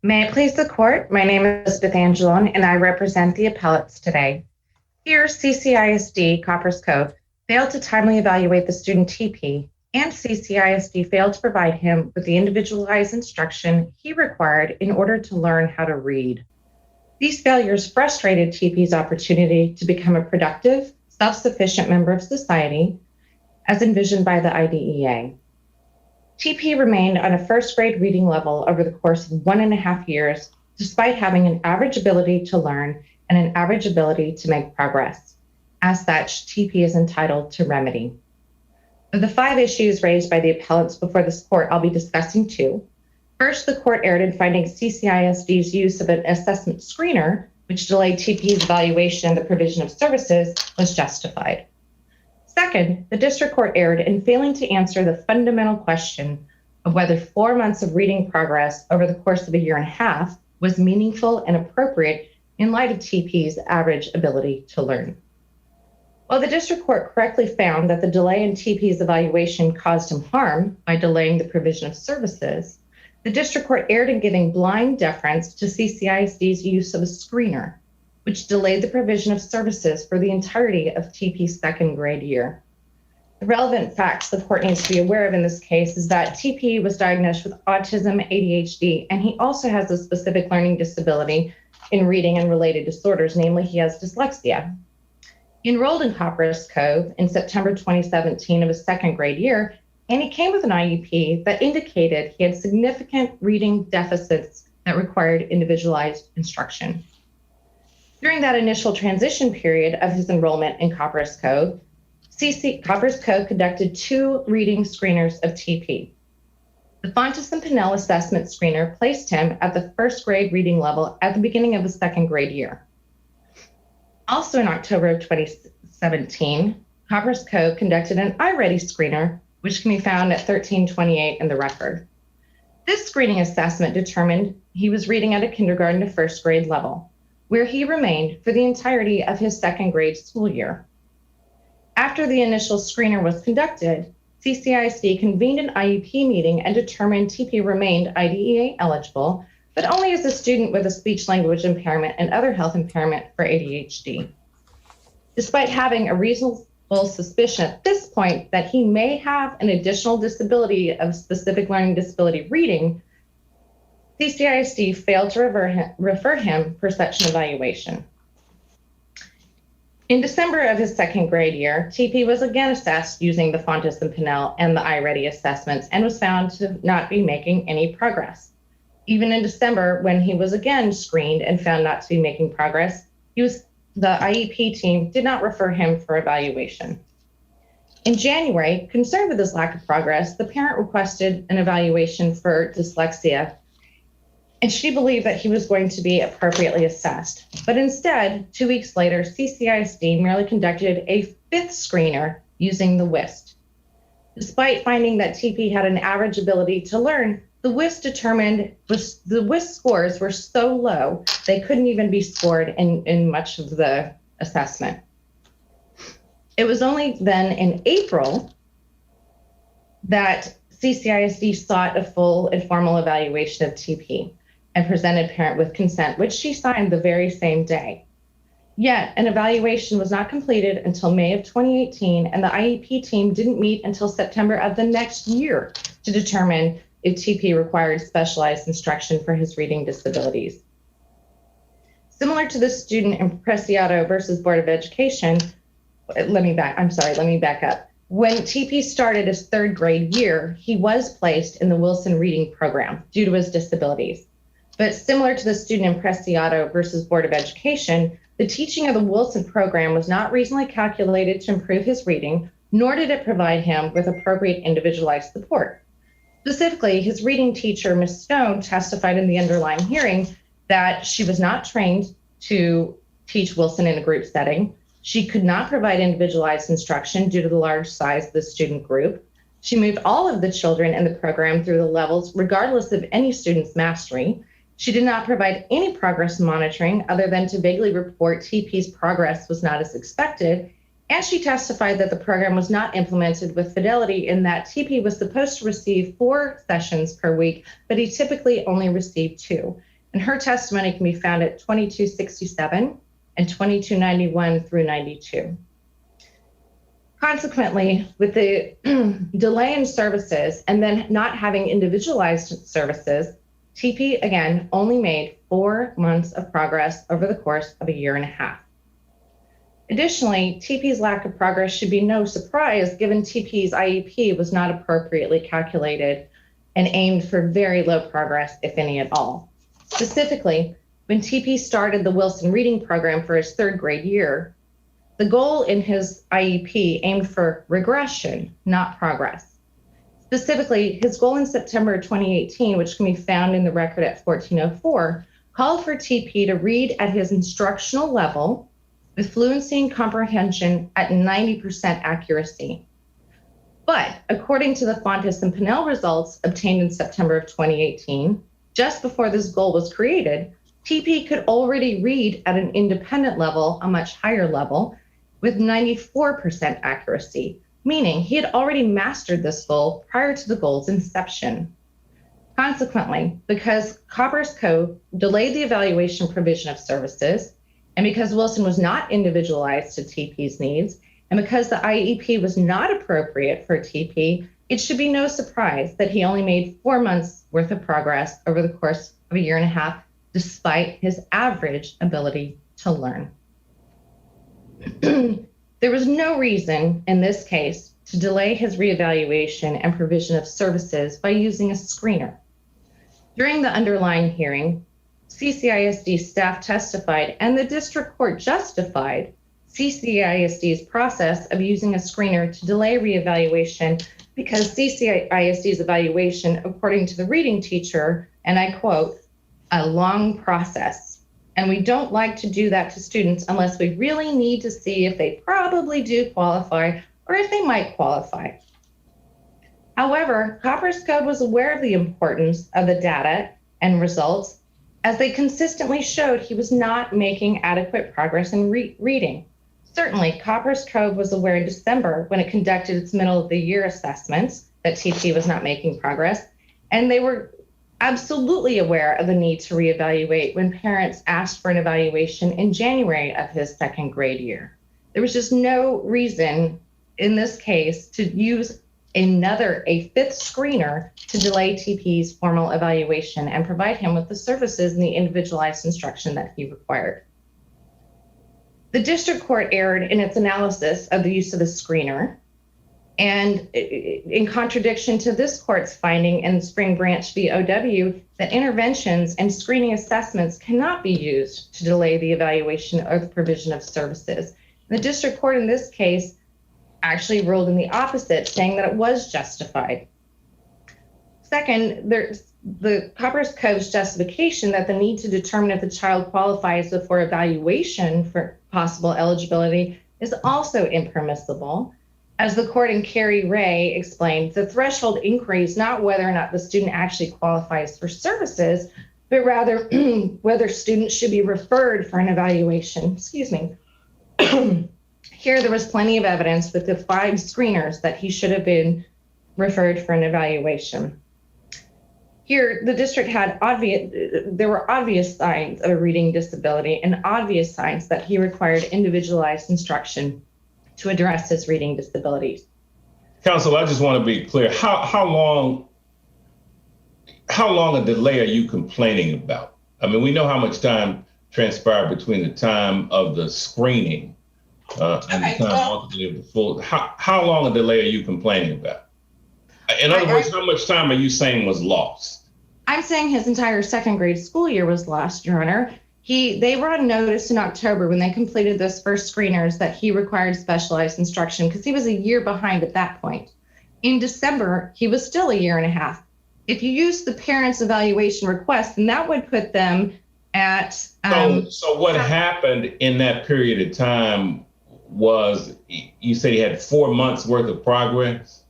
May it please the court, my name is Elizabeth Angelone and I represent the appellates today. Here, CCISD Copperas Cove failed to timely evaluate the student TP, and CCISD failed to provide him with the individualized instruction he required in order to learn how to read. These failures frustrated TP's opportunity to become a productive, self-sufficient member of society, as envisioned by the IDEA. TP remained on a first grade reading level over the course of 1.5 years, despite having an average ability to learn and an average ability to make progress. As such, TP is entitled to remedy. Of the 5 issues raised by the appellants before this court, I'll be discussing 2. First, the court erred in finding CCISD's use of an assessment screener, which delayed TP's evaluation and the provision of services, was justified. Second, the district court erred in failing to answer the fundamental question of whether 4 months of reading progress over the course of 1.5 years was meaningful and appropriate in light of TP's average ability to learn. While the district court correctly found that the delay in TP's evaluation caused him harm by delaying the provision of services, the district court erred in giving blind deference to CCISD's use of a screener, which delayed the provision of services for the entirety of TP's 2nd grade year. The relevant facts the court needs to be aware of in this case is that TP was diagnosed with autism, ADHD, and he also has a specific learning disability in reading and related disorders, namely he has dyslexia. He enrolled in Copperas Cove in September 2017 of his 2nd grade year, and he came with an IEP that indicated he had significant reading deficits that required individualized instruction. During that initial transition period of his enrollment in Copperas Cove, Copperas Cove conducted 2 reading screeners of TP. The Fontes and Pinnell assessment screener placed him at the 1st grade reading level at the beginning of his 2nd grade year. Also in October of 2017, Copperas Cove conducted an iReady screener, which can be found at 1328 in the record. This screening assessment determined he was reading at a kindergarten to 1st grade level, where he remained for the entirety of his 2nd grade school year. After the initial screener was conducted, CCISD convened an IEP meeting and determined TP remained IDEA eligible, but only as a student with a speech-language impairment and other health impairment for ADHD. Despite having a reasonable suspicion at this point that he may have an additional disability of specific learning disability reading, CCISD failed to refer him for such an evaluation. In December of his 2nd grade year, TP was again assessed using the Fontes and Pinnell and the iReady assessments and was found to not be making any progress. Even in December, when he was again screened and found not to be making progress, the IEP team did not refer him for evaluation. In January, concerned with his lack of progress, the parent requested an evaluation for dyslexia, and she believed that he was going to be appropriately assessed. But instead, 2 weeks later, CCISD merely conducted a 5th screener using the WIST. Despite finding that TP had an average ability to learn, the WIST scores were so low, they couldn't even be scored in much of the assessment. It was only then in April that CCISD sought a full and formal evaluation of TP and presented parent with consent, which she signed the very same day. Yet, an evaluation was not completed until May of 2018, and the IEP team didn't meet until September of the next year to determine if TP required specialized instruction for his reading disabilities. Similar to the student in Preciado versus Board of Education, let me back up. When TP started his 3rd grade year, he was placed in the Wilson Reading Program due to his disabilities. But similar to the student in Preciado versus Board of Education, the teaching of the Wilson program was not reasonably calculated to improve his reading, nor did it provide him with appropriate individualized support. Specifically, his reading teacher, Ms. Stone, testified in the underlying hearing that she was not trained to teach Wilson in a group setting. She could not provide individualized instruction due to the large size of the student group. She moved all of the children in the program through the levels, regardless of any student's mastery. She did not provide any progress monitoring other than to vaguely report TP's progress was not as expected, and she testified that the program was not implemented with fidelity in that TP was supposed to receive 4 sessions per week, but he typically only received 2. and her testimony can be found at 2267 and 2291 through 92. Consequently, with the delay in services and then not having individualized services, TP again only made 4 months of progress over the course of a year and a half. Additionally, TP's lack of progress should be no surprise given TP's IEP was not appropriately calculated and aimed for very low progress, if any at all. Specifically, when TP started the Wilson reading program for his 3rd grade year, the goal in his IEP aimed for regression, not progress. Specifically, his goal in September 2018, which can be found in the record at 1404, called for TP to read at his instructional level with fluency and comprehension at 90% accuracy. But according to the Fontes and Pinnell results obtained in September of 2018, just before this goal was created, TP could already read at an independent level, a much higher level, with 94% accuracy, meaning he had already mastered this goal prior to the goal's inception. Consequently, because Copperas Cove delayed the evaluation provision of services, and because Wilson was not individualized to TP's needs, and because the IEP was not appropriate for TP, it should be no surprise that he only made 4 months worth of progress over the course of a year and a half, despite his average ability to learn. There was no reason in this case to delay his reevaluation and provision of services by using a screener. During the underlying hearing, CCISD staff testified and the district court justified CCISD's process of using a screener to delay reevaluation because CCISD's evaluation, according to the reading teacher, and I quote, a long process. And we don't like to do that to students unless we really need to see if they probably do qualify or if they might qualify. However, Copperas Cove was aware of the importance of the data and results as they consistently showed he was not making adequate progress in reading. Certainly, Copperas Cove was aware in December when it conducted its middle of the year assessments that TP was not making progress, and they were absolutely aware of the need to reevaluate when parents asked for an evaluation in January of his 2nd grade year. There was just no reason in this case to use a 5th screener to delay TP's formal evaluation and provide him with the services and the individualized instruction that he required. The district court erred in its analysis of the use of the screener, and in contradiction to this court's finding in Spring Branch v. OW that interventions and screening assessments cannot be used to delay the evaluation or the provision of services. The district court in this case actually ruled in the opposite, saying that it was justified. Second, the Copperas Cove's justification that the need to determine if the child qualifies before evaluation for possible eligibility is also impermissible. As the court in Carrie Ray explained, the threshold inquiry is not whether or not the student actually qualifies for services, but rather whether students should be referred for an evaluation. Here, there was plenty of evidence with the 5 screeners that he should have been referred for an evaluation. Here, the district had there were obvious signs of a reading disability and obvious signs that he required individualized instruction to address his reading disabilities. Counsel, I just want to be clear. How long a delay are you complaining about? I mean, we know how much time transpired between the time of the screening and the time ultimately of the full. How long a delay are you complaining about? In other words, how much time are you saying was lost? I'm saying his entire 2nd grade school year was lost, Your Honor. They were on notice in October when they completed those first screeners that he required specialized instruction because he was a year behind at that point. In December, he was still a year and a half. If you use the parents' evaluation request, then that would put them at... So what happened in that period of time was, you said he had 4 months worth of progress?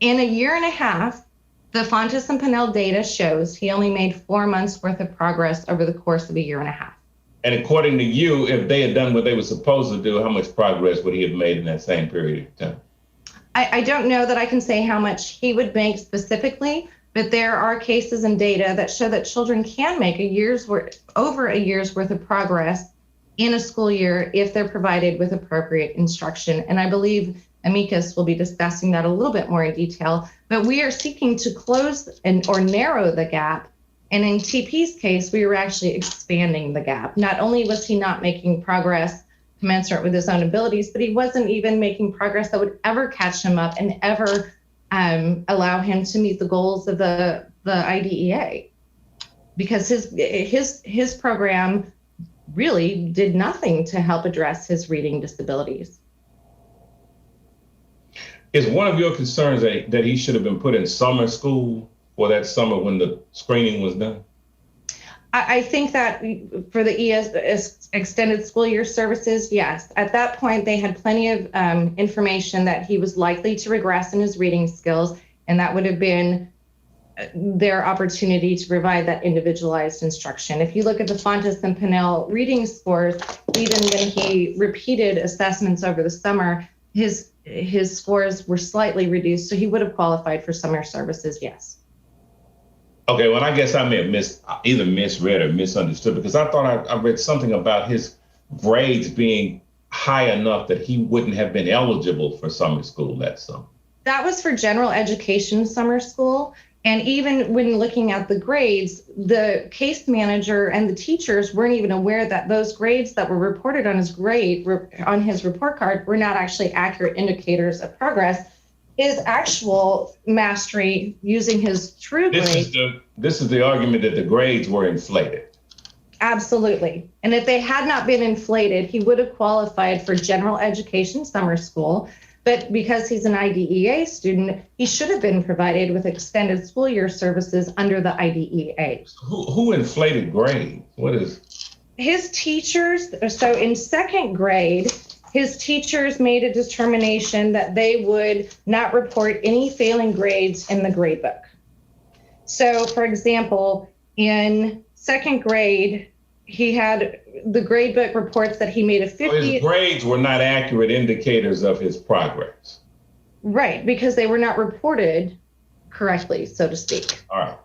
In a year and a half, the Fontes and Pinnell data shows he only made 4 months worth of progress over the course of a year and a half. And according to you, if they had done what they were supposed to do, how much progress would he have made in that same period of time? I don't know that I can say how much he would make specifically, But there are cases and data that show that children can make over a year's worth of progress in a school year if they're provided with appropriate instruction. And I believe amicus will be discussing that a little bit more in detail, but we are seeking to close or narrow the gap. And in TP's case, we were actually expanding the gap. Not only was he not making progress commensurate with his own abilities, but he wasn't even making progress that would ever catch him up and ever allow him to meet the goals of the IDEA, because his program really did nothing to help address his reading disabilities. Is one of your concerns that he should have been put in summer school for that summer when the screening was done? I think that for the extended school year services, yes. At that point, they had plenty of information that he was likely to regress in his reading skills, and that would have been their opportunity to provide that individualized instruction. If you look at the Fontes and Pinnell reading scores, even when he repeated assessments over the summer, his scores were slightly reduced, so he would have qualified for summer services, yes. Okay, well, I guess I may have either misread or misunderstood, because I thought I read something about his grades being high enough that he wouldn't have been eligible for summer school that summer. That was for general education summer school. And even when looking at the grades, the case manager and the teachers weren't even aware that those grades that were reported on his report card were not actually accurate indicators of progress. His actual mastery using his true grades. This is the argument that the grades were inflated. Absolutely. And if they had not been inflated, he would have qualified for general education summer school. But because he's an IDEA student, he should have been provided with extended school year services under the IDEA. Who inflated grades? What is? His teachers. So in second grade, his teachers made a determination that they would not report any failing grades in the grade book. So, for example, in second grade, he had the grade book reports that he made a 50. So his grades were not accurate indicators of his progress. Right, because they were not reported correctly, so to speak. All right.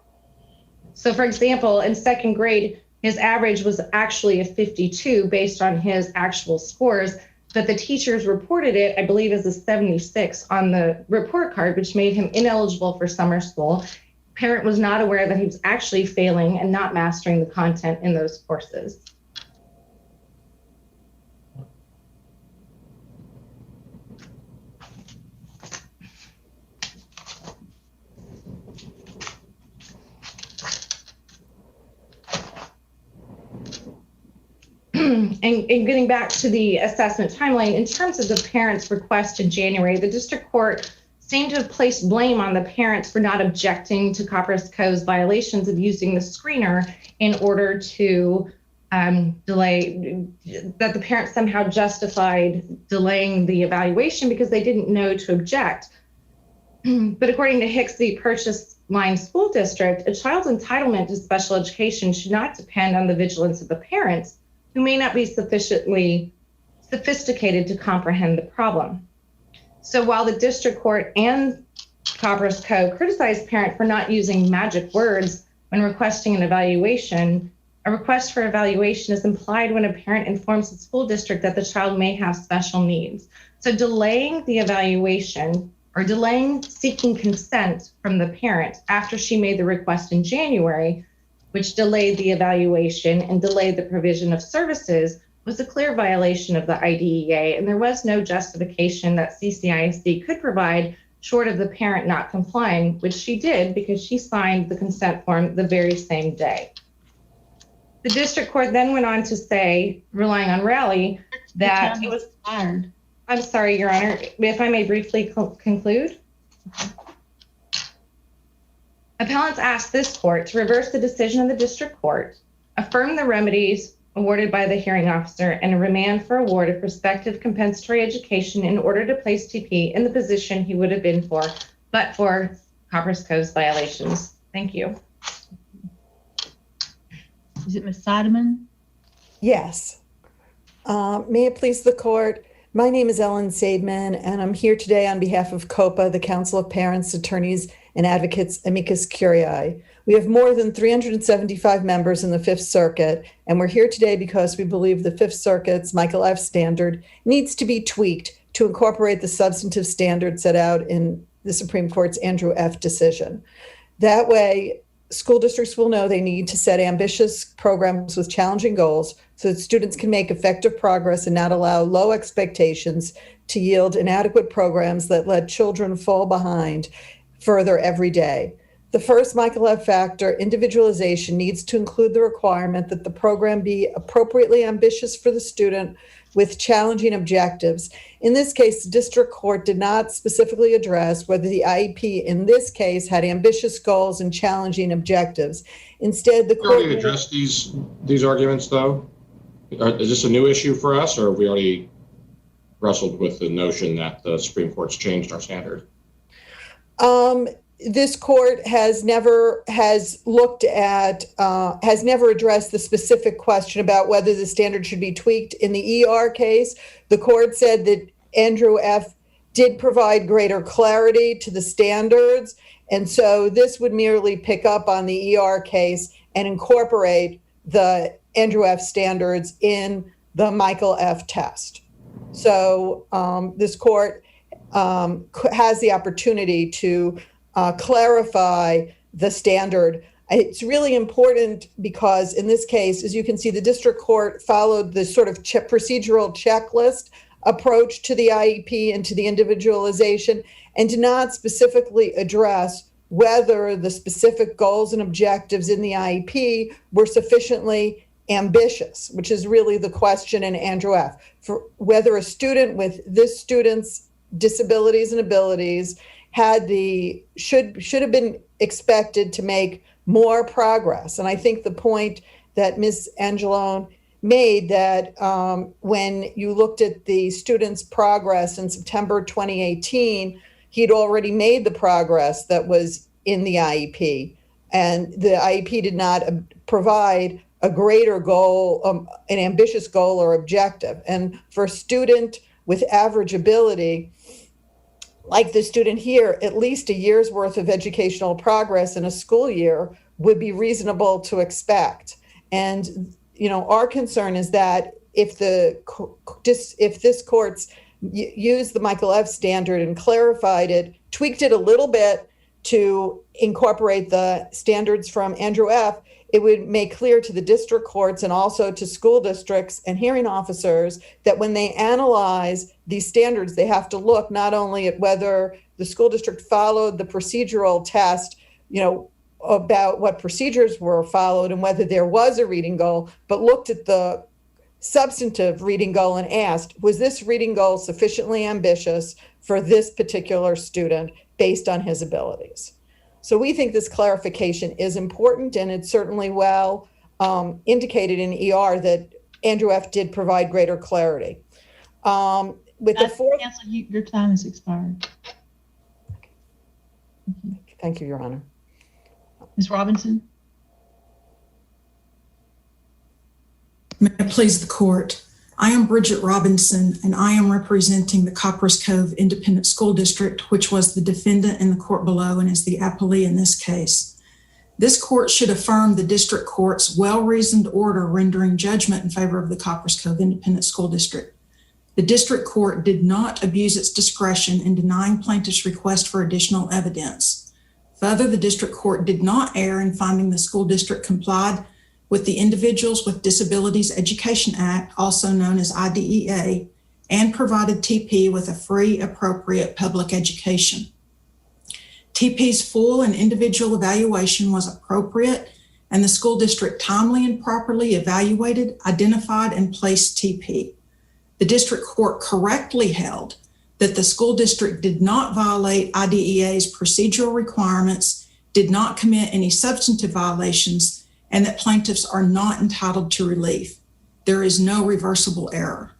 So, for example, in second grade, his average was actually a 52 based on his actual scores. But the teachers reported it, I believe, as a 76 on the report card, which made him ineligible for summer school. Parent was not aware that he was actually failing and not mastering the content in those courses. And getting back to the assessment timeline, in terms of the parents' request in January, the district court seemed to have placed blame on the parents for not objecting to Copperas Cove's violations of using the screener in order to delay, that the parents somehow justified delaying the evaluation because they didn't know to object. But according to Hicks v. Purchase Line School District, a child's entitlement to special education should not depend on the vigilance of the parents, who may not be sufficiently sophisticated to comprehend the problem. So while the district court and Copperas Cove criticized parent for not using magic words when requesting an evaluation, a request for evaluation is implied when a parent informs the school district that the child may have special needs. So delaying the evaluation or delaying seeking consent from the parent after she made the request in January, which delayed the evaluation and delayed the provision of services, was a clear violation of the IDEA, and there was no justification that CCISD could provide short of the parent not complying, which she did because she signed the consent form the very same day. The district court then went on to say, relying on Raleigh, that it was ironed. I'm sorry, Your Honor, if I may briefly conclude. Appellants asked this court to reverse the decision of the district court, affirm the remedies awarded by the hearing officer, and remand for award of prospective compensatory education in order to place TP in the position he would have been for, but for Copperas Cove's violations. Thank you. Is it Ms. Saideman? Yes. May it please the court. My name is Ellen Saideman, and I'm here today on behalf of COPA, the Council of Parents, Attorneys, and advocates amicus curiae. We have more than 375 members in the Fifth Circuit, and we're here today because we believe the Fifth Circuit's Michael F. standard needs to be tweaked to incorporate the substantive standards set out in the Supreme Court's Andrew F. decision. That way, school districts will know they need to set ambitious programs with challenging goals so that students can make effective progress and not allow low expectations to yield inadequate programs that let children fall behind further every day. The first Michael F. factor, individualization, needs to include the requirement that the program be appropriately ambitious for the student with challenging objectives. In this case, the district court did not specifically address whether the IEP in this case had ambitious goals and challenging objectives. Instead, the court already addressed these arguments, though. Is this a new issue for us, or have we already wrestled with the notion that the Supreme Court's changed our standard? This court has never addressed the specific question about whether the standard should be tweaked. In the ER case, the court said that Andrew F. did provide greater clarity to the standards, and so this would merely pick up on the ER case and incorporate the Andrew F. standards in the Michael F. test. So this court has the opportunity to clarify the standard. It's really important because in this case, as you can see, the district court followed the sort of procedural checklist approach to the IEP and to the individualization, and did not specifically address whether the specific goals and objectives in the IEP were sufficiently ambitious, which is really the question in Andrew F. For whether a student with this student's disabilities and abilities should have been expected to make more progress. And I think the point that Ms. Angelone made, that when you looked at the student's progress in September 2018, he'd already made the progress that was in the IEP. And the IEP did not provide a greater goal, an ambitious goal or objective. And for a student with average ability, like the student here, at least a year's worth of educational progress in a school year would be reasonable to expect. And, you know, our concern is that if this court's used the Michael F. standard and clarified it, tweaked it a little bit to incorporate the standards from Andrew F., it would make clear to the district courts and also to school districts and hearing officers that when they analyze these standards, they have to look not only at whether the school district followed the procedural test, you know, about what procedures were followed and whether there was a reading goal, but looked at the substantive reading goal and asked, was this reading goal sufficiently ambitious for this particular student based on his abilities? So we think this clarification is important, and it's certainly well indicated in ER that Andrew F. did provide greater clarity. With the fourth, Counsel, your time has expired. Thank you, Your Honor. Ms. Robinson? May it please the court. I am Bridget Robinson, and I am representing the Copperas Cove Independent School District, which was the defendant in the court below and is the appellee in this case. This court should affirm the district court's well-reasoned order rendering judgment in favor of the Copperas Cove Independent School District. The district court did not abuse its discretion in denying plaintiff's request for additional evidence. Further, the district court did not err in finding the school district complied with the Individuals with Disabilities Education Act, also known as IDEA, and provided TP with a free, appropriate public education. TP's full and individual evaluation was appropriate, and the school district timely and properly evaluated, identified, and placed TP. The district court correctly held that the school district did not violate IDEA's procedural requirements, did not commit any substantive violations, and that plaintiffs are not entitled to relief. There is no reversible error.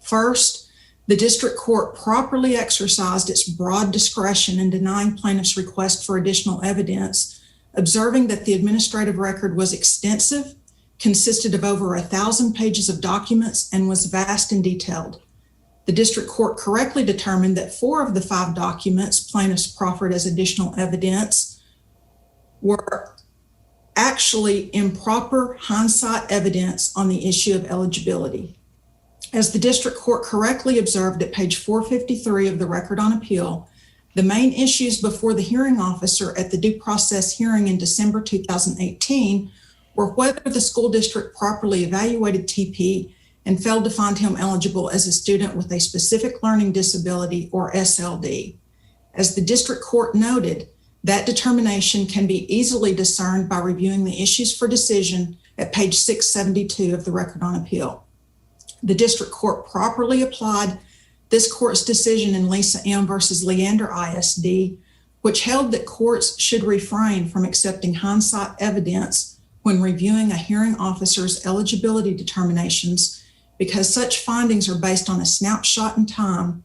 First, the district court properly exercised its broad discretion in denying plaintiffs' request for additional evidence, observing that the administrative record was extensive, consisted of over 1,000 pages of documents, and was vast and detailed. The district court correctly determined that 4 of the 5 documents plaintiffs proffered as additional evidence were actually improper hindsight evidence on the issue of eligibility. As the district court correctly observed at page 453 of the record on appeal, the main issues before the hearing officer at the due process hearing in December 2018 were whether the school district properly evaluated TP and failed to find him eligible as a student with a specific learning disability or SLD. As the district court noted, that determination can be easily discerned by reviewing the issues for decision at page 672 of the record on appeal. The district court properly applied this court's decision in Lisa M. versus Leander ISD, which held that courts should refrain from accepting hindsight evidence when reviewing a hearing officer's eligibility determinations because such findings are based on a snapshot in time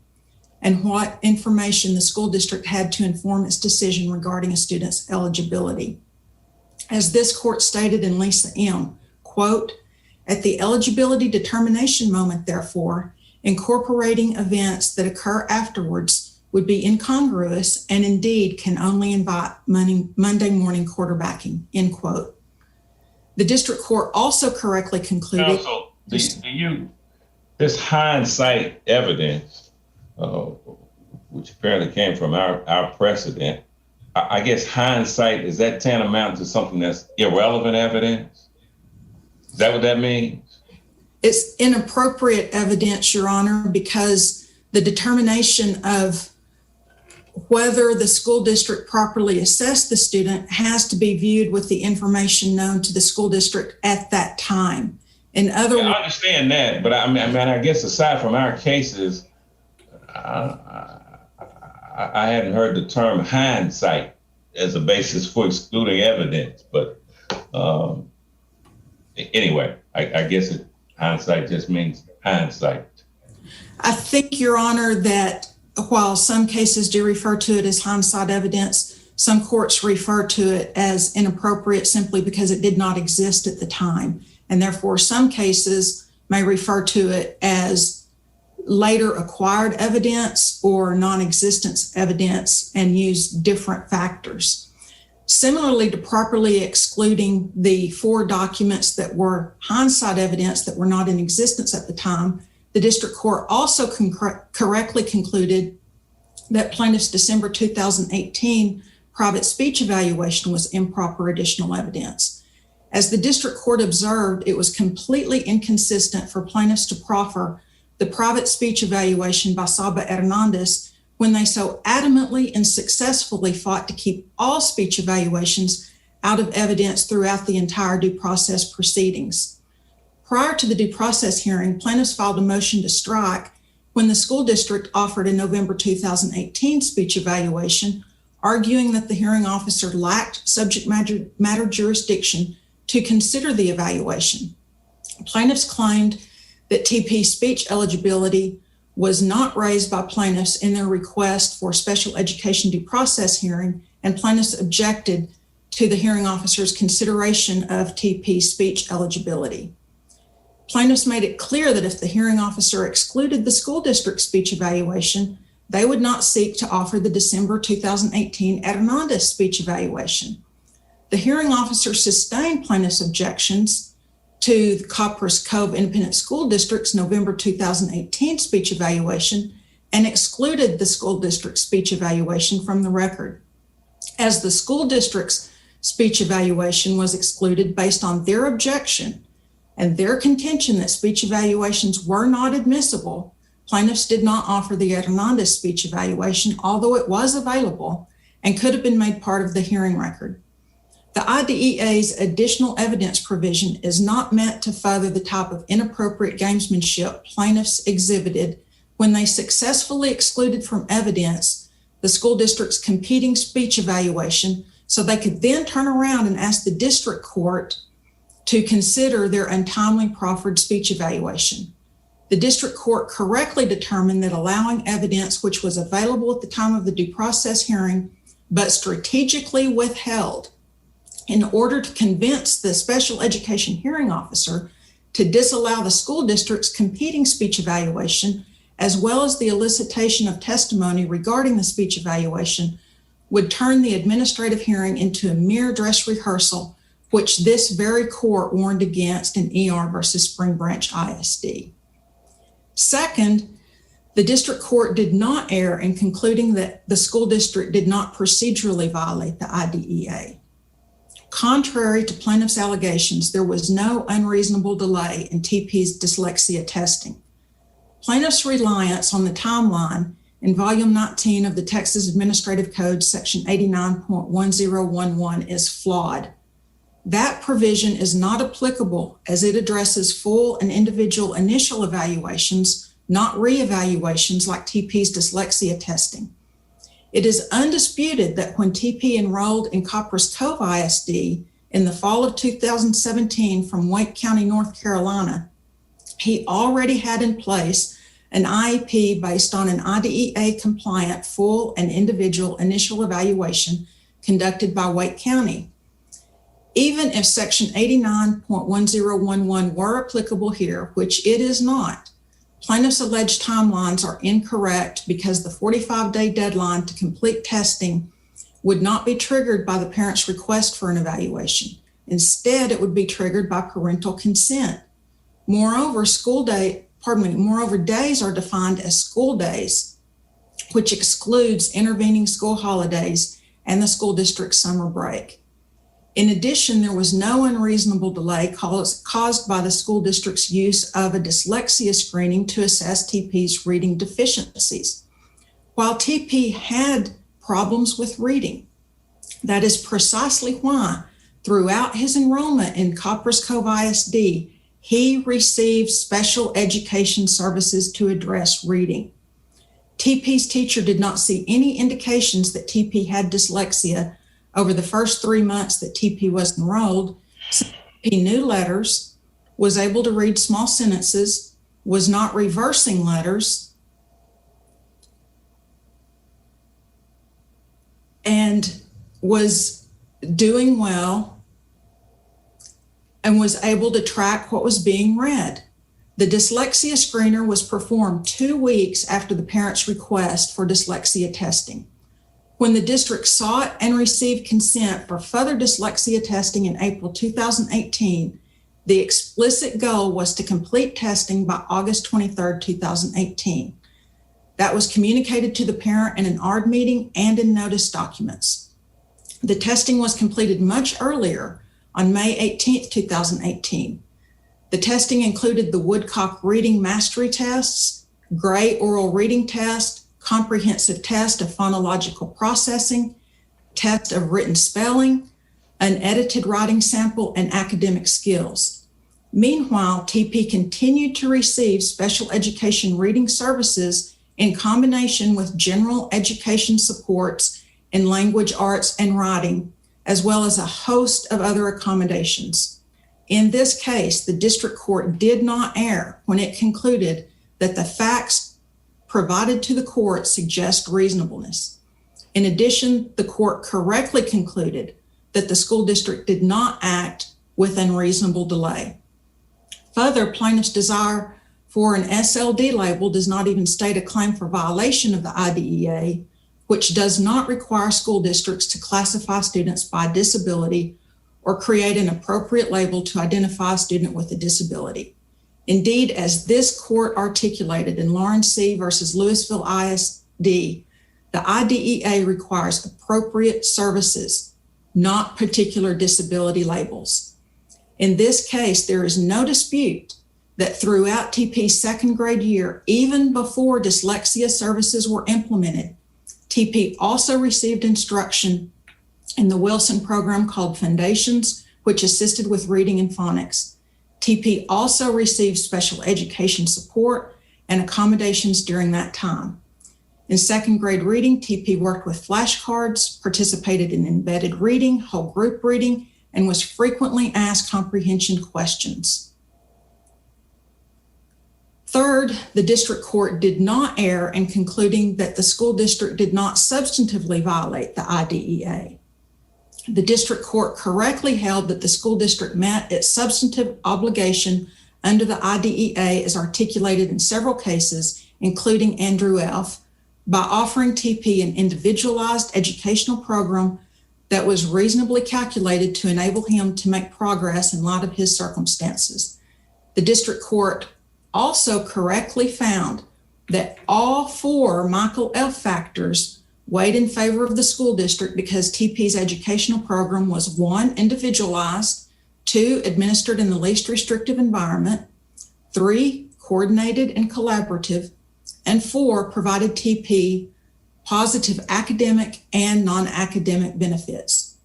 and what information the school district had to inform its decision regarding a student's eligibility. As this court stated in Lisa M., quote, "At the eligibility determination moment, therefore, incorporating events that occur afterwards would be incongruous and indeed can only invite Monday morning quarterbacking," end quote. The district court also correctly concluded— Counsel, this hindsight evidence, which apparently came from our precedent, I guess hindsight, is that tantamount to something that's irrelevant evidence? Is that what that means? It's inappropriate evidence, Your Honor, because the determination of whether the school district properly assessed the student has to be viewed with the information known to the school district at that time. In other words, I understand that, but I mean, I guess aside from our cases, I hadn't heard the term hindsight as a basis for excluding evidence. But anyway, I guess hindsight just means hindsight. I think, Your Honor, that while some cases do refer to it as hindsight evidence, some courts refer to it as inappropriate simply because it did not exist at the time. And therefore, some cases may refer to it as later acquired evidence or non-existence evidence and use different factors. Similarly to properly excluding the 4 documents that were hindsight evidence that were not in existence at the time, the district court also correctly concluded that plaintiff's December 2018 private speech evaluation was improper additional evidence. As the district court observed, it was completely inconsistent for plaintiffs to proffer the private speech evaluation by Saba Hernandez when they so adamantly and successfully fought to keep all speech evaluations out of evidence throughout the entire due process proceedings. Prior to the due process hearing, plaintiffs filed a motion to strike when the school district offered a November 2018 speech evaluation, arguing that the hearing officer lacked subject matter jurisdiction to consider the evaluation. Plaintiffs claimed that TP speech eligibility was not raised by plaintiffs in their request for special education due process hearing, and plaintiffs objected to the hearing officer's consideration of TP speech eligibility. Plaintiffs made it clear that if the hearing officer excluded the school district speech evaluation, they would not seek to offer the December 2018 Hernandez speech evaluation. The hearing officer sustained plaintiffs' objections to the Copperas Cove Independent School District's November 2018 speech evaluation and excluded the school district speech evaluation from the record. As the school district's speech evaluation was excluded based on their objection and their contention that speech evaluations were not admissible, plaintiffs did not offer the Hernandez speech evaluation, although it was available and could have been made part of the hearing record. The IDEA's additional evidence provision is not meant to further the type of inappropriate gamesmanship plaintiffs exhibited when they successfully excluded from evidence the school district's competing speech evaluation so they could then turn around and ask the district court to consider their untimely proffered speech evaluation. The district court correctly determined that allowing evidence which was available at the time of the due process hearing, but strategically withheld in order to convince the special education hearing officer to disallow the school district's competing speech evaluation as well as the elicitation of testimony regarding the speech evaluation, would turn the administrative hearing into a mere dress rehearsal, which this very court warned against in ER versus Spring Branch ISD. Second, the district court did not err in concluding that the school district did not procedurally violate the IDEA. Contrary to plaintiff's allegations, there was no unreasonable delay in TP's dyslexia testing. Plaintiff's reliance on the timeline in Volume 19 of the Texas Administrative Code, Section 89.1011, is flawed. That provision is not applicable as it addresses full and individual initial evaluations, not reevaluations like TP's dyslexia testing. It is undisputed that when TP enrolled in Copperas Cove ISD in the fall of 2017 from Wake County, North Carolina, he already had in place an IEP based on an IDEA compliant full and individual initial evaluation conducted by Wake County. Even if Section 89.1011 were applicable here, which it is not, plaintiff's alleged timelines are incorrect because the 45-day deadline to complete testing would not be triggered by the parent's request for an evaluation. Instead, it would be triggered by parental consent. Moreover, days are defined as school days, which excludes intervening school holidays and the school district's summer break. In addition, there was no unreasonable delay caused by the school district's use of a dyslexia screening to assess TP's reading deficiencies. While TP had problems with reading, that is precisely why throughout his enrollment in Copperas Cove ISD, he received special education services to address reading. TP's teacher did not see any indications that TP had dyslexia over the first 3 months that TP was enrolled. He knew letters, was able to read small sentences, was not reversing letters, and was doing well and was able to track what was being read. The dyslexia screener was performed 2 weeks after the parent's request for dyslexia testing. When the district sought and received consent for further dyslexia testing in April 2018, the explicit goal was to complete testing by August 23, 2018. That was communicated to the parent in an ARD meeting and in notice documents. The testing was completed much earlier on May 18, 2018. The testing included the Woodcock Reading Mastery Tests, Gray Oral Reading Test, Comprehensive Test of Phonological Processing, Test of Written Spelling, an edited writing sample, and academic skills. Meanwhile, TP continued to receive special education reading services in combination with general education supports in language arts and writing, as well as a host of other accommodations. In this case, the district court did not err when it concluded that the facts provided to the court suggest reasonableness. In addition, the court correctly concluded that the school district did not act with unreasonable delay. Further, plaintiff's desire for an SLD label does not even state a claim for violation of the IDEA, which does not require school districts to classify students by disability or create an appropriate label to identify a student with a disability. Indeed, as this court articulated in Lawrence C. versus Louisville ISD, the IDEA requires appropriate services, not particular disability labels. In this case, there is no dispute that throughout TP's second grade year, even before dyslexia services were implemented, TP also received instruction in the Wilson program called Foundations, which assisted with reading and phonics. TP also received special education support and accommodations during that time. In second grade reading, TP worked with flashcards, participated in embedded reading, whole group reading, and was frequently asked comprehension questions. Third, the district court did not err in concluding that the school district did not substantively violate the IDEA. The district court correctly held that the school district met its substantive obligation under the IDEA as articulated in several cases, including Andrew F., by offering TP an individualized educational program that was reasonably calculated to enable him to make progress in light of his circumstances. The district court also correctly found that all 4 Michael F. factors weighed in favor of the school district because TP's educational program was 1, individualized, 2, administered in the least restrictive environment, 3, coordinated and collaborative, and 4, provided TP positive academic and non-academic benefits.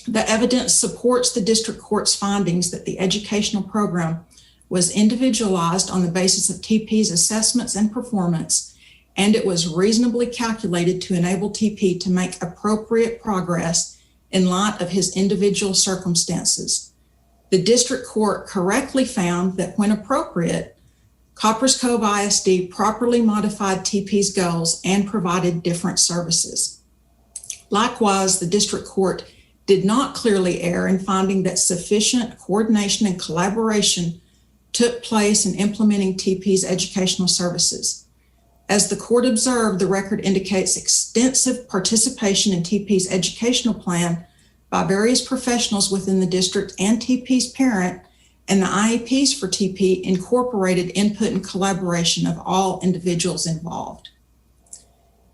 The evidence supports the district court's findings that the educational program was individualized on the basis of TP's assessments and performance, and it was reasonably calculated to enable TP to make appropriate progress in light of his individual circumstances. The district court correctly found that when appropriate, Copperas Cove ISD properly modified TP's goals and provided different services. Likewise, the district court did not clearly err in finding that sufficient coordination and collaboration took place in implementing TP's educational services. As the court observed, the record indicates extensive participation in TP's educational plan by various professionals within the district and TP's parent, and the IEPs for TP incorporated input and collaboration of all individuals involved.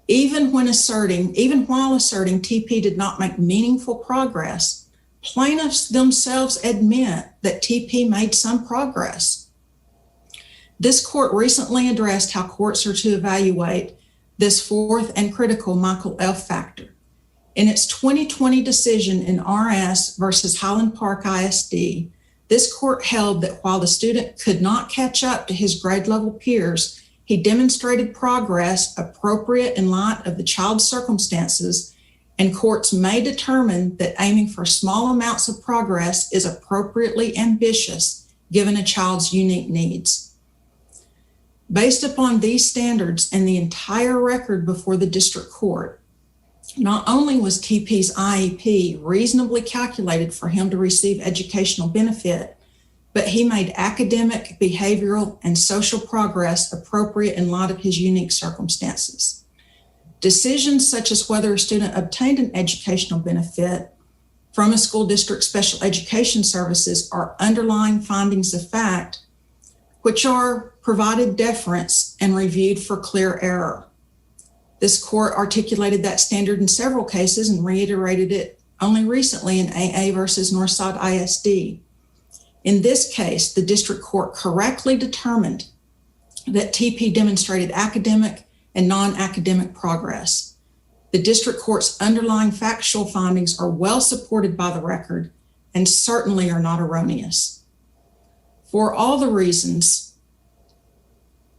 Even while asserting TP did not make meaningful progress, plaintiffs themselves admit that TP made some progress. This court recently addressed how courts are to evaluate this 4th and critical Michael F. factor. In its 2020 decision in RS versus Highland Park ISD, this court held that while the student could not catch up to his grade level peers, he demonstrated progress appropriate in light of the child's circumstances, and courts may determine that aiming for small amounts of progress is appropriately ambitious given a child's unique needs. Based upon these standards and the entire record before the district court, not only was TP's IEP reasonably calculated for him to receive educational benefit, but he made academic, behavioral, and social progress appropriate in light of his unique circumstances. Decisions such as whether a student obtained an educational benefit from a school district special education services are underlying findings of fact, which are provided deference and reviewed for clear error. This court articulated that standard in several cases and reiterated it only recently in AA versus Northside ISD. In this case, the district court correctly determined that TP demonstrated academic and non-academic progress. The district court's underlying factual findings are well supported by the record and certainly are not erroneous. For all the reasons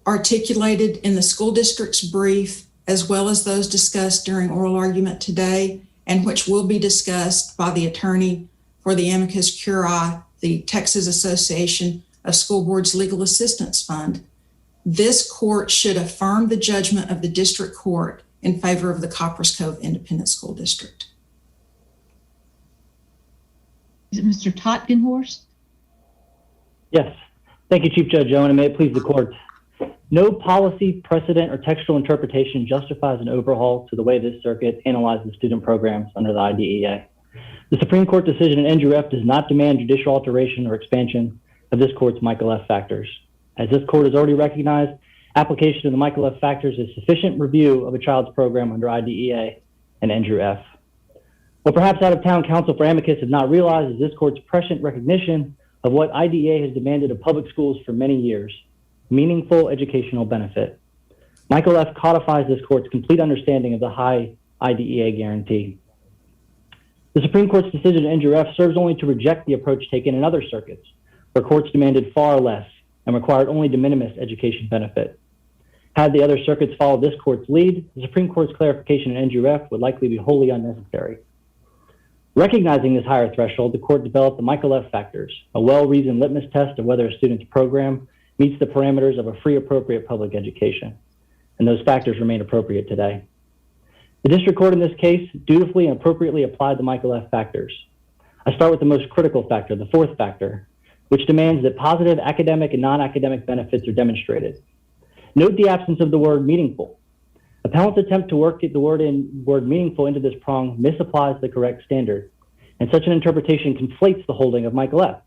articulated in the school district's brief, as well as those discussed during oral argument today, and which will be discussed by the attorney for the amicus curiae, the Texas Association of School Boards Legal Assistance Fund, this court should affirm the judgment of the district court in favor of the Copperas Cove Independent School District. Is it Mr. Tatgenhorst? Yes. Thank you, Chief Judge Owen, and may it please the court. No policy, precedent, or textual interpretation justifies an overhaul to the way this circuit analyzes student programs under the IDEA. The Supreme Court decision in Andrew F. does not demand judicial alteration or expansion of this court's Michael F. factors. As this court has already recognized, application of the Michael F. factors is sufficient review of a child's program under IDEA and Andrew F. What perhaps out-of-town counsel for amicus have not realized is this court's prescient recognition of what IDEA has demanded of public schools for many years: meaningful educational benefit. Michael F. codifies this court's complete understanding of the high IDEA guarantee. The Supreme Court's decision in Andrew F. serves only to reject the approach taken in other circuits, where courts demanded far less and required only de minimis education benefit. Had the other circuits followed this court's lead, the Supreme Court's clarification in Andrew F. would likely be wholly unnecessary. Recognizing this higher threshold, the court developed the Michael F. factors, a well-reasoned litmus test of whether a student's program meets the parameters of a free, appropriate public education. And those factors remain appropriate today. The district court in this case dutifully and appropriately applied the Michael F. factors. I start with the most critical factor, the 4th factor, which demands that positive academic and non-academic benefits are demonstrated. Note the absence of the word meaningful. Appellant's attempt to work the word meaningful into this prong misapplies the correct standard, and such an interpretation conflates the holding of Michael F.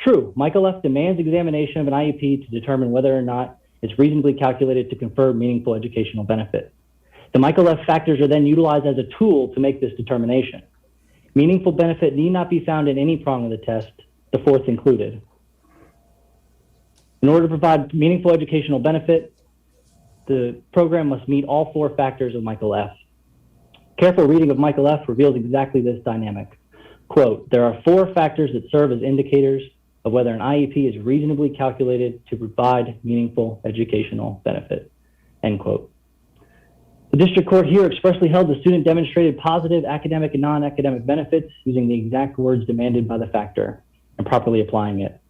True, Michael F. demands examination of an IEP to determine whether or not it's reasonably calculated to confer meaningful educational benefit. The Michael F. factors are then utilized as a tool to make this determination. Meaningful benefit need not be found in any prong of the test, the fourth included. In order to provide meaningful educational benefit, the program must meet all four factors of Michael F. Careful reading of Michael F. reveals exactly this dynamic. Quote, there are four factors that serve as indicators of whether an IEP is reasonably calculated to provide meaningful educational benefit, end quote. The district court here expressly held the student demonstrated positive academic and non-academic benefits using the exact words demanded by the factor and properly applying it.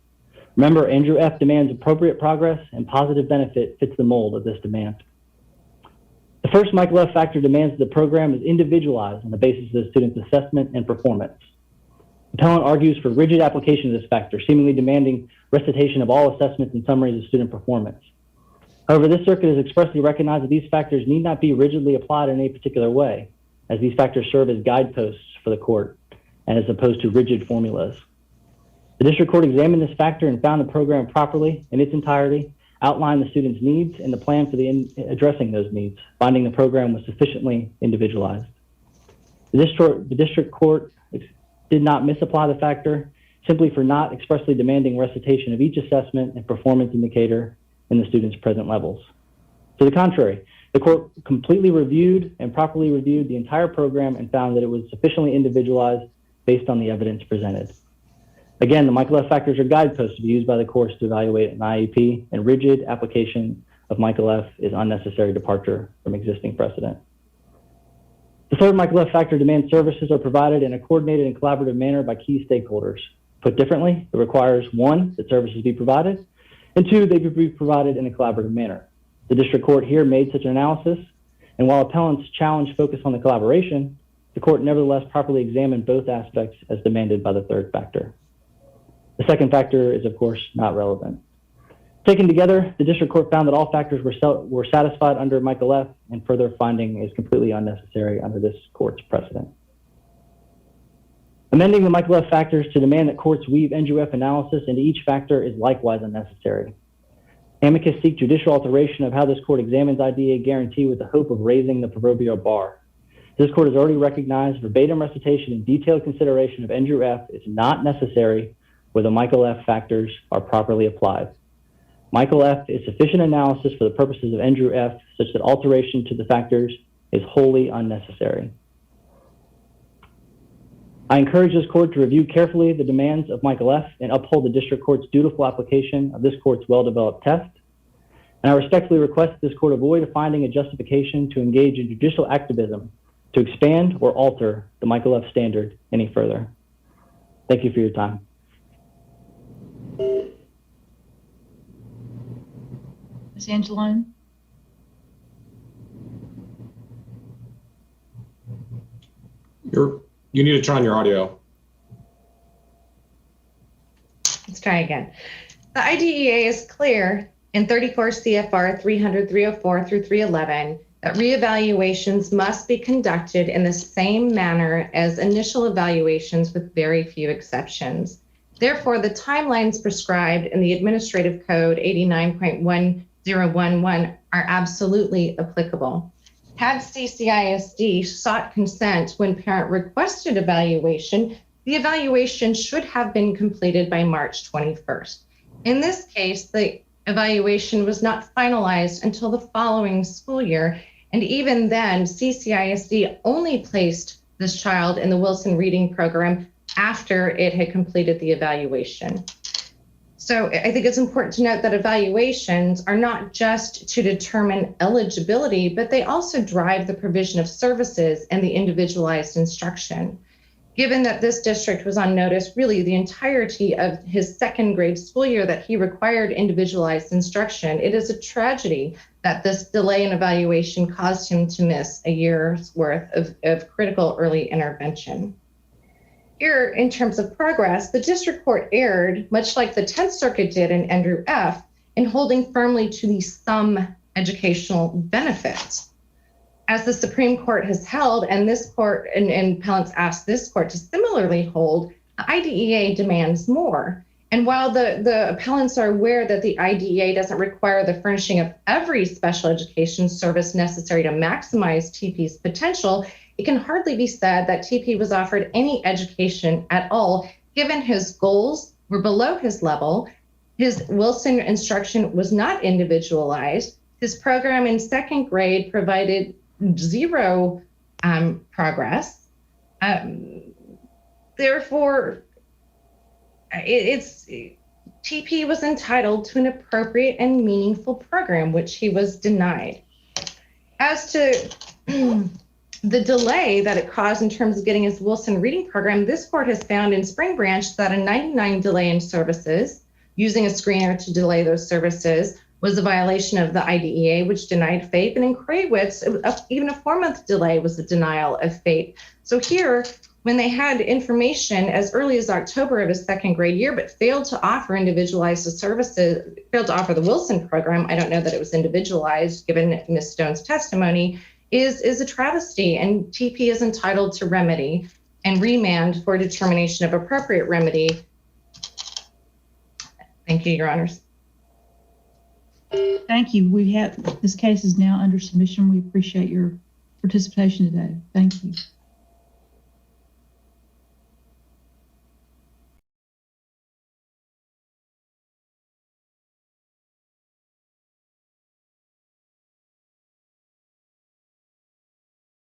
Remember, Andrew F. demands appropriate progress, and positive benefit fits the mold of this demand. The first Michael F. factor demands that the program is individualized on the basis of the student's assessment and performance. Appellant argues for rigid application of this factor, seemingly demanding recitation of all assessments and summaries of student performance. However, this circuit has expressly recognized that these factors need not be rigidly applied in any particular way, as these factors serve as guideposts for the court, and as opposed to rigid formulas. The district court examined this factor and found the program properly in its entirety, outlined the student's needs and the plan for addressing those needs, finding the program was sufficiently individualized. The district court did not misapply the factor simply for not expressly demanding recitation of each assessment and performance indicator in the student's present levels. To the contrary, the court completely reviewed and properly reviewed the entire program and found that it was sufficiently individualized based on the evidence presented. Again, the Michael F. factors are guideposts to be used by the courts to evaluate an IEP, and rigid application of Michael F. is unnecessary departure from existing precedent. The third Michael F. factor demands services are provided in a coordinated and collaborative manner by key stakeholders. Put differently, it requires 1, that services be provided, and 2, they be provided in a collaborative manner. The district court here made such an analysis, and while appellant's challenge focused on the collaboration, the court nevertheless properly examined both aspects as demanded by the third factor. The second factor is, of course, not relevant. Taken together, the district court found that all factors were satisfied under Michael F., and further finding is completely unnecessary under this court's precedent. Amending the Michael F. factors to demand that courts weave Andrew F. analysis into each factor is likewise unnecessary. Amicus seek judicial alteration of how this court examines IDEA guarantee with the hope of raising the proverbial bar. This court has already recognized verbatim recitation and detailed consideration of Andrew F. is not necessary where the Michael F. factors are properly applied. Michael F. is sufficient analysis for the purposes of Andrew F. such that alteration to the factors is wholly unnecessary. I encourage this court to review carefully the demands of Michael F. and uphold the district court's dutiful application of this court's well-developed test. And I respectfully request that this court avoid finding a justification to engage in judicial activism to expand or alter the Michael F. standard any further. Thank you for your time. Ms. Angelone? You need to turn on your audio. Let's try again. The IDEA is clear in 34 CFR 300-304 through 311 that reevaluations must be conducted in the same manner as initial evaluations with very few exceptions. Therefore, the timelines prescribed in the Administrative Code 89.1011 are absolutely applicable. Had CCISD sought consent when parent requested evaluation, the evaluation should have been completed by March 21st. In this case, the evaluation was not finalized until the following school year, and even then, CCISD only placed this child in the Wilson Reading Program after it had completed the evaluation. So I think it's important to note that evaluations are not just to determine eligibility, but they also drive the provision of services and the individualized instruction. Given that this district was on notice really the entirety of his second grade school year that he required individualized instruction, it is a tragedy that this delay in evaluation caused him to miss a year's worth of critical early intervention. Here, in terms of progress, the district court erred, much like the 10th Circuit did in Andrew F., in holding firmly to the some educational benefits. As the Supreme Court has held, and this court and appellants asked this court to similarly hold, the IDEA demands more. And while the appellants are aware that the IDEA doesn't require the furnishing of every special education service necessary to maximize TP's potential, it can hardly be said that TP was offered any education at all, given his goals were below his level, his Wilson instruction was not individualized, his program in second grade provided zero progress. Therefore, TP was entitled to an appropriate and meaningful program, which he was denied. As to the delay that it caused in terms of getting his Wilson reading program, this court has found in Spring Branch that a 99 delay in services, using a screener to delay those services, was a violation of the IDEA, which denied FAPE. And in Kraywitz, even a 4-month delay was a denial of FAPE. So here, when they had information as early as October of his second grade year, but failed to offer individualized services, failed to offer the Wilson program, I don't know that it was individualized given Ms. Stone's testimony, is a travesty, and TP is entitled to remedy and remand for determination of appropriate remedy. Thank you, Your Honors. Thank you. This case is now under submission. We appreciate your participation today. Thank you.